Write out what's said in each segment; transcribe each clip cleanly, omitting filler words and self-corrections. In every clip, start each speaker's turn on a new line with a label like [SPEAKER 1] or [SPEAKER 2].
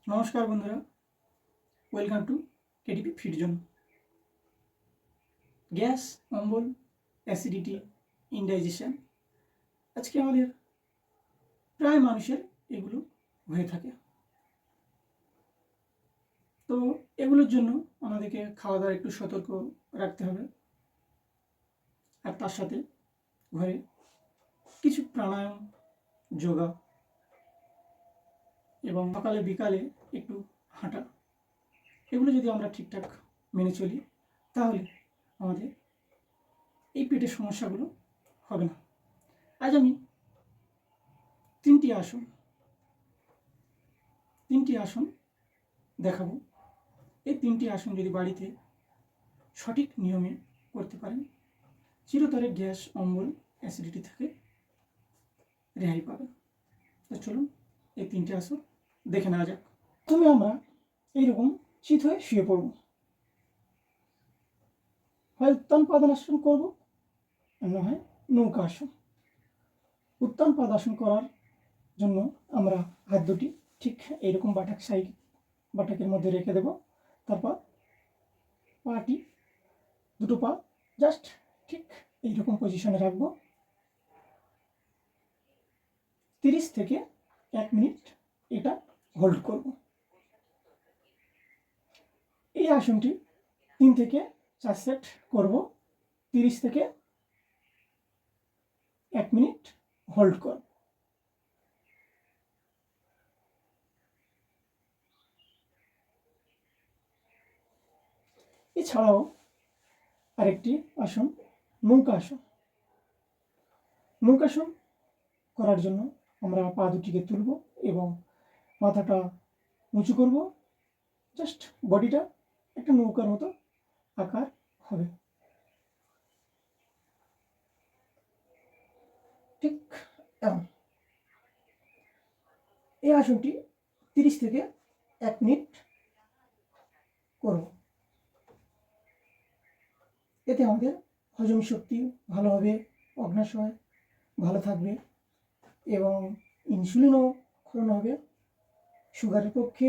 [SPEAKER 1] নমস্কার বন্ধুরা, welcome to KTP fit zone. Gas, অম্বল, অ্যাসিডিটি, ইনডাইজেশন আজকে আমাদের প্রায় মানুষের এগুলো হয়ে থাকে। তো এগুলোর জন্য আমাদেরকে খাওয়া দাওয়া একটু সতর্ক রাখতে হবে, আর তার সাথে ঘরে কিছু প্রাণায়াম, যোগা এবং সকালে বিকালে একটু হাঁটা, এগুলো যদি আমরা ঠিকঠাক মেনে চলি তাহলে আমাদের এই পেটের সমস্যাগুলো হবে না। আজ আমি তিনটি আসন দেখাবো। এই তিনটি আসন যদি বাড়িতে সঠিক নিয়মে করতে পারেন, চিরতরে গ্যাস, অম্বল, অ্যাসিডিটি থেকে রেহাই পাবেন। তো চলুন এই তিনটি আসন দেখে নেওয়া যাক। প্রথমে আমরা এইরকম চিত হয়ে শুয়ে পড়ব। হয় উত্তান পাদাসন করব, না হয় নৌকা আসন। উত্তান পাদাসন করার জন্য আমরা হাত দুটি ঠিক এইরকম বাটাকের মধ্যে রেখে দেব। তারপর দুটো পা জাস্ট ঠিক এইরকম পজিশনে রাখবো। 30 থেকে 1 মিনিট এটা হোল্ড করব। এই আসনটি 3 থেকে 4 সেট করব। 30 থেকে 1 মিনিট হোল্ড করব। এছাড়াও আরেকটি আসন নৌকাসন করার জন্য আমরা পা দুটিকে তুলব এবং মাথাটা উঁচু করব। জাস্ট বডিটা একটা নৌকার মতো আকার হবে, ঠিক এমন। এই আসনটি 30 থেকে 1 মিনিট করব। এতে আমাদের হজম শক্তি ভালো হবে, অগ্ন্যাশয় ভালো থাকবে এবং ইনসুলিনও ক্ষরণ হবে। সুগারের পক্ষে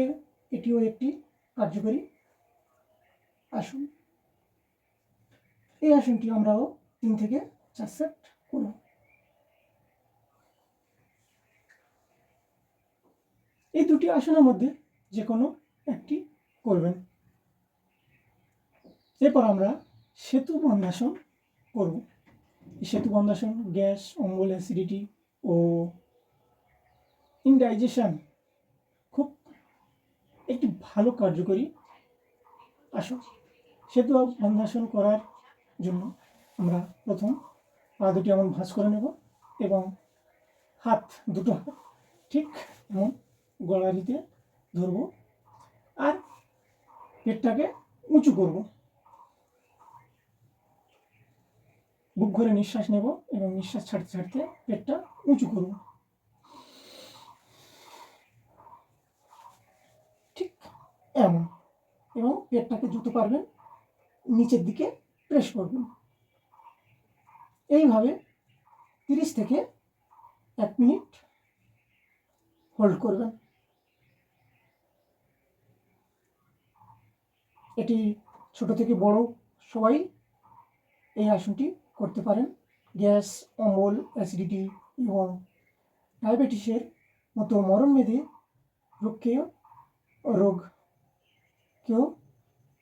[SPEAKER 1] এটিও একটি কার্যকরী আসন। এই আসনটি আমরাও 3 থেকে 4 সেট করব। এই দুটি আসনের মধ্যে যে কোনো একটি করবেন। এরপর আমরা সেতু বন্ধাসন করব। এই সেতু বন্ধাসন গ্যাস, অম্বল, অ্যাসিডিটি ও ইনডাইজেশন খুব একটি ভালো কার্যকরী আসন। সেতু বন্ধাসন করার জন্য আমরা প্রথম পা দুটি এমন ভাঁজ করে নেব এবং দুটো হাত ঠিক এমন গড়ালিতে ধরব আর পেটটাকে উঁচু করব। বুক ভরে নিঃশ্বাস নেব এবং নিঃশ্বাস ছাড়তে ছাড়তে পেটটা উঁচু করব। ঠিক এমন, এবং পেটটাকে যত পারবেন নিচের দিকে প্রেস করবেন। এইভাবে 30 থেকে 1 মিনিট হোল্ড করবেন। এটি ছোট থেকে বড় সবাই এই আসনটি করতে পারেন। গ্যাস, অম্বল, অ্যাসিডিটি এবং ডায়াবেটিসের মতো মরণব্যাধি রোগকেও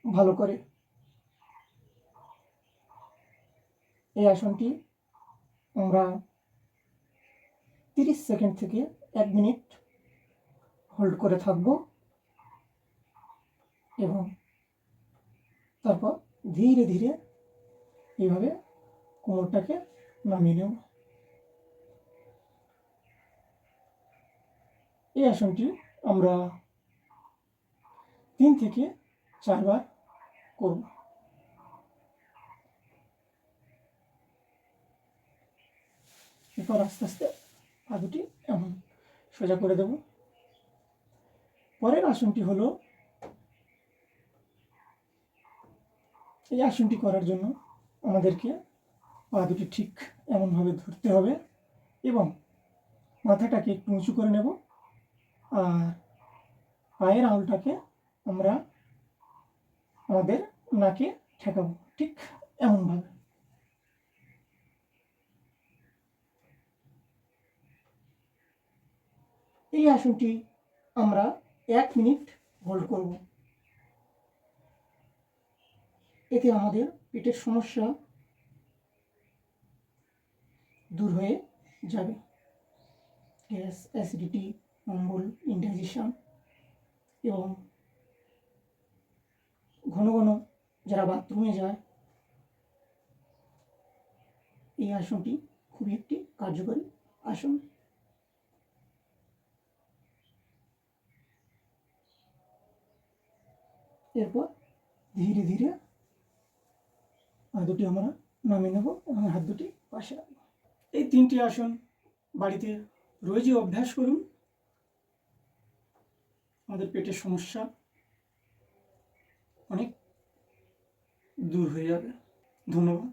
[SPEAKER 1] ভালো করে। এই আসনটি আমরা 30 সেকেন্ড থেকে 1 মিনিট হোল্ড করে থাকব এবং তারপর ধীরে ধীরে এইভাবে কোমরটাকে নামিয়ে নেব। এই আসনটি আমরা 3 থেকে 4 বার করব। এরপর আস্তে আস্তে পা দুটি এমন সোজা করে দেব। পরের আসনটি হলো, এই আসনটি করার জন্য আমাদেরকে পা দুটি ঠিক এমনভাবে ধরতে হবে এবং মাথাটাকে একটু উঁচু করে নেব আর পায়ের আঙুলটাকে আমরা আমাদের নাকে ঠেকাবো, ঠিক এমনভাবে। এই আসনটি আমরা 1 মিনিট হোল্ড করব। এতে আমাদের পেটের সমস্যা দূর হয়ে যাবে। গ্যাস, অ্যাসিডিটি, অম্বল, ইনডাইজেশন এবং ঘন ঘন যারা বাথরুমে যায়, এই আসনটি খুবই একটি কার্যকরী আসন। এরপর ধীরে ধীরে হাত দুটি আমরা নামিয়ে নেব এবং হাত দুটি পাশে রাখবো। এই 3টি আসন বাড়িতে রোজই অভ্যাস করুন, আমাদের পেটের সমস্যা অনেক দূর হয়ে যাবে। ধন্যবাদ।